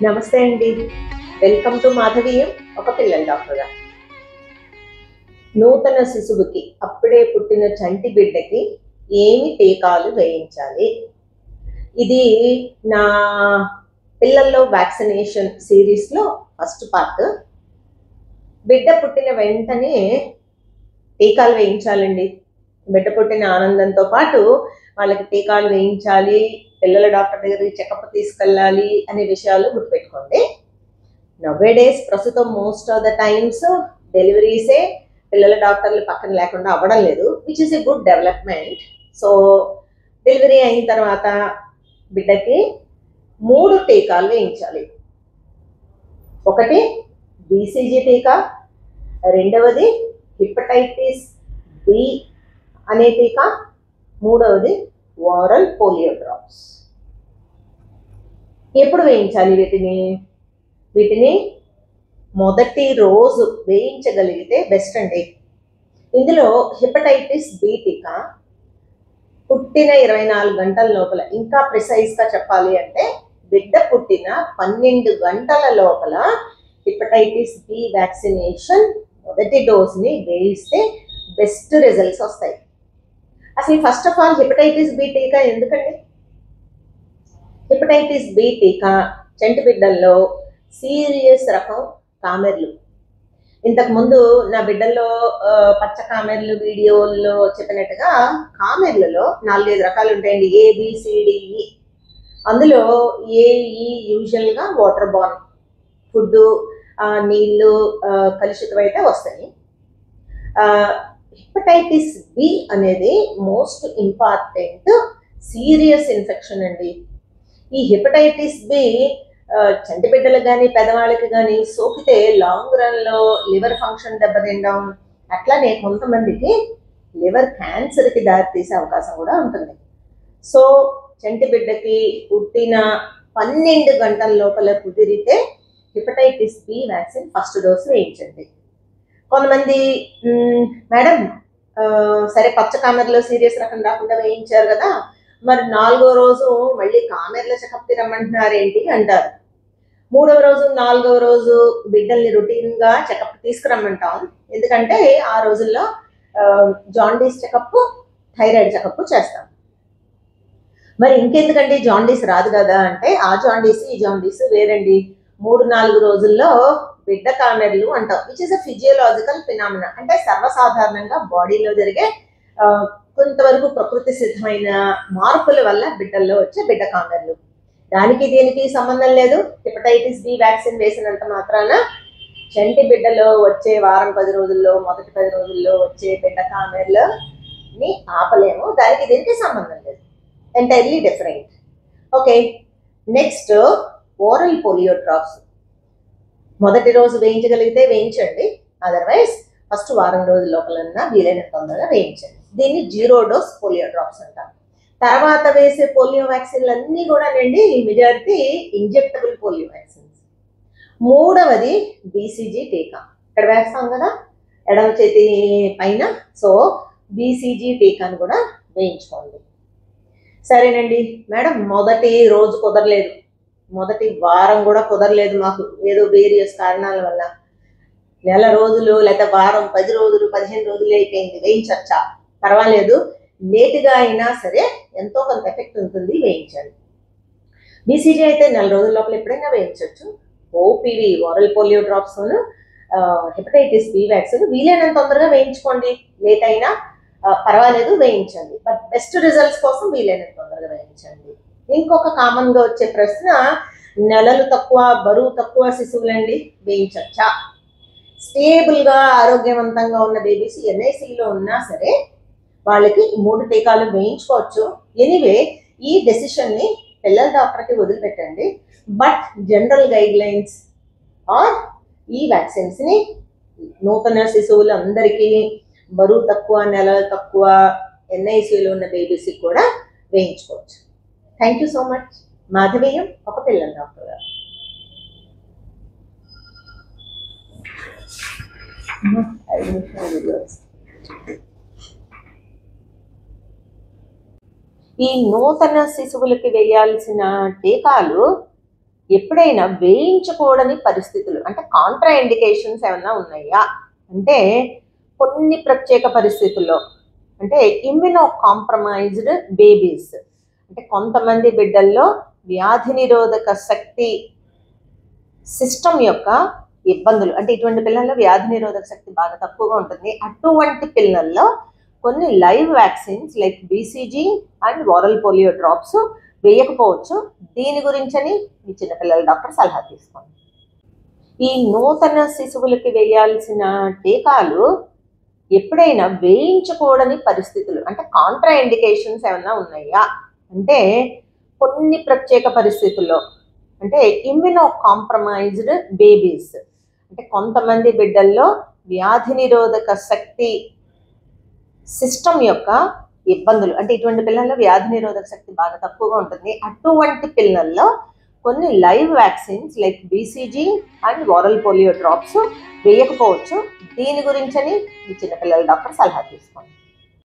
నమస్తే అండి. Welcome to మాధవీయం ఒక పిల్లల డాక్టర్గా. నూతన శిశువుకి అప్పుడే పుట్టిన చంటి బిడ్డకి ఏమి టీకాలు వేయించాలి? ఇది నా పిల్లల్లో వ్యాక్సినేషన్ సిరీస్లో ఫస్ట్ పార్ట్. బిడ్డ పుట్టిన వెంటనే టీకాలు వేయించాలండి. బిడ్డ పుట్టిన ఆనందంతో పాటు వాళ్ళకి టీకాలు వేయించాలి, పిల్లల డాక్టర్ దగ్గరికి చెకప్ తీసుకెళ్ళాలి అనే విషయాలు గుర్తుపెట్టుకోండి. నవ్వేడేస్ ప్రస్తుతం మోస్ట్ ఆఫ్ ద టైమ్స్ డెలివరీసే పిల్లల డాక్టర్లు పక్కన లేకుండా అవ్వడం లేదు, which is a good development. So delivery అయిన తర్వాత బిడ్డకి 3 టీకాలు వేయించాలి. ఒకటి BCG టీకా, రెండవది హెపటైటిస్ బి అనే టీకా, మూడవది ఓరల్ పోలియో డ్రాప్స్. ఎప్పుడు వేయించాలి వీటిని మొదటి రోజు వేయించగలిగితే బెస్ట్ అండి. ఇందులో హెపటైటిస్ బి టీకా పుట్టిన 24 గంటల లోపల, ఇంకా ప్రిసైజ్గా చెప్పాలి అంటే బిడ్డ పుట్టిన 12 గంటల లోపల హెపటైటిస్ బి వ్యాక్సినేషన్ మొదటి డోస్ని వేయిస్తే బెస్ట్ రిజల్ట్స్ వస్తాయి. అసలు first of all hepatitis B టీకా ఎందుకండి? హెపటైటిస్ బి టీకా చంటి బిడ్డల్లో సీరియస్ రకం కామెర్లు. ఇంతకుముందు నా బిడ్డల్లో పచ్చ కామెర్లు వీడియోల్లో చెప్పినట్టుగా కామెర్లలో 4-5 రకాలు ఉంటాయండి, ABCDE. అందులో AE యూజువల్గా వాటర్ బార్న్, ఫుడ్, నీళ్ళు కలుషితమైతే వస్తాయి. హెపటైటిస్ బి అనేది మోస్ట్ ఇంపార్టెంట్ సీరియస్ ఇన్ఫెక్షన్ అండి. ఈ హెపటైటిస్ బి చంటి బిడ్డలకు కానీ పెద్దవాళ్ళకి కానీ సోకితే లాంగ్ రన్లో లివర్ ఫంక్షన్ దెబ్బతింటాం, అట్లానే కొంతమందికి లివర్ క్యాన్సర్కి దారితీసే అవకాశం కూడా ఉంటుంది. సో చంటి బిడ్డకి పుట్టిన 12 గంటల లోపల కుదిరితే hepatitis B vaccine first dose వేయించండి. కొంతమంది మేడం సరే పచ్చ కామెర్లో సీరియస్ రకం రాకుండా వేయించారు కదా, మరి 4వ రోజు మళ్ళీ కామెర్ల చెకప్ రమ్మంటున్నారేంటి అంటారు. 3వ రోజు 4వ రోజు బిడ్డల్ని రొటీన్గా చెకప్ తీసుకురమ్మంటాం, ఎందుకంటే ఆ రోజుల్లో జాండీస్ చెకప్, థైరాయిడ్ చెకప్ చేస్తాం. మరి ఇంకెందుకండి జాండీస్ రాదు కదా అంటే, ఆ జాండీస్ ఈ జాండీస్ వేరండి. 3-4 రోజుల్లో బిడ్డ కామెర్లు అంటాం, which is a physiological phenomena. అంటే సర్వసాధారణంగా బాడీలో జరిగే కొంతవరకు ప్రకృతి సిద్ధమైన మార్పుల వల్ల బిడ్డల్లో వచ్చే బిడ్డ కామెర్లు. దానికి దీనికి సంబంధం లేదు. హెపటైటిస్ బి వ్యాక్సిన్ వేసినంత మాత్రాన చంటి బిడ్డలో వచ్చే వారం 10 రోజుల్లో, మొదటి 10 రోజుల్లో వచ్చే బిడ్డ కామెర్లని ఆపలేము. దానికి దీనికి సంబంధం లేదు, entirely different. Okay, next oral polio drops. మొదటి రోజు వేయించగలిగితే వేయించండి, అదర్వైజ్ ఫస్ట్ వారం రోజుల లోపలన్నా వీలైన తొందరగా వేయించండి. దీన్ని 0 డోస్ పోలియో డ్రాప్స్ అంటాం. తర్వాత వేసే పోలియో వ్యాక్సిన్లు అన్నీ కూడా అండి మెజారిటీ ఇంజెక్టబుల్ పోలియో వ్యాక్సిన్స్. మూడవది BCG టీకా. ఇక్కడ వేస్తాం కదా ఎడమ చేతి పైన, సో BCG టీకాను కూడా వేయించుకోండి. సరేనండి మేడం, మొదటి రోజు కుదరలేదు, మొదటి వారం కూడా కుదరలేదు మాకు, ఏదో వేరియస్ కారణాల వల్ల, నెల రోజులు లేదా వారం 10 రోజులు 15 రోజులు అయిపోయింది, వేయించచ్చా? పర్వాలేదు, లేటుగా అయినా సరే ఎంతో కొంత ఎఫెక్ట్ ఉంటుంది, వేయించండి. BCG అయితే నెల రోజుల లోపల ఎప్పుడైనా వేయించవచ్చు. OPV oral polio drops, hepatitis B vaccine వీలైనంత తొందరగా వేయించుకోండి, లేట్ అయినా పర్వాలేదు వేయించండి, బట్ బెస్ట్ రిజల్ట్స్ కోసం వీలైనంత తొందరగా వేయించండి. ఇంకొక కామన్గా వచ్చే ప్రశ్న, నెలలు తక్కువ బరువు తక్కువ శిశువులండి వేయించచ్చా? స్టేబుల్గా ఆరోగ్యవంతంగా ఉన్న బేబీస్ NICలో ఉన్నా సరే వాళ్ళకి 3 టీకాలు వేయించుకోవచ్చు. ఎనీవే ఈ డెసిషన్ని పిల్లల డాక్టర్కి వదిలిపెట్టండి, but general guidelines are ఈ వ్యాక్సిన్స్ని నూతన శిశువులు అందరికీ, బరువు తక్కువ నెలలు తక్కువ NICలో ఉన్న బేబీస్కి కూడా వేయించుకోవచ్చు. Thank you so much. మాధవీయం ఒక పిల్లల డాక్టర్గా. ఈ నూతన శిశువులకి వేయాల్సిన టీకాలు ఎప్పుడైనా వేయించకూడని పరిస్థితులు అంటే కాంట్రా ఇండికేషన్స్ ఏమైనా ఉన్నాయా అంటే కొన్ని ప్రత్యేక పరిస్థితుల్లో అంటే ఇమ్యూనో కాంప్రమైజ్డ్ బేబీస్ అంటే కొంతమంది బిడ్డల్లో వ్యాధి నిరోధక శక్తి సిస్టమ్ యొక్క ఇబ్బందులు అంటే ఇటువంటి పిల్లల్లో వ్యాధి నిరోధక శక్తి బాగా తక్కువగా ఉంటుంది. అటువంటి పిల్లల్లో కొన్ని live vaccines like BCG and oral polio drops వేయకపోవచ్చు. దీని గురించని మీ చిన్నపిల్లల డాక్టర్ సలహా తీసుకోండి. ఈ నూతన శిశువులకి వేయాల్సిన టీకాలు ఎప్పుడైనా వేయించకూడని పరిస్థితులు అంటే కాంట్రా ఇండికేషన్స్ ఏమైనా ఉన్నాయా అంటే కొన్ని ప్రత్యేక పరిస్థితుల్లో అంటే ఇమ్యూనో కాంప్రమైజ్డ్ బేబీస్ అంటే కొంతమంది బిడ్డల్లో వ్యాధి నిరోధక శక్తి సిస్టమ్ యొక్క ఇబ్బందులు అంటే ఇటువంటి పిల్లల్లో వ్యాధి నిరోధక శక్తి బాగా తక్కువగా ఉంటుంది. అటువంటి పిల్లల్లో కొన్ని live vaccines like BCG and oral polio drops వేయకపోవచ్చు. దీని గురించని మీ చిన్నపిల్లల డాక్టర్ సలహా తీసుకోండి.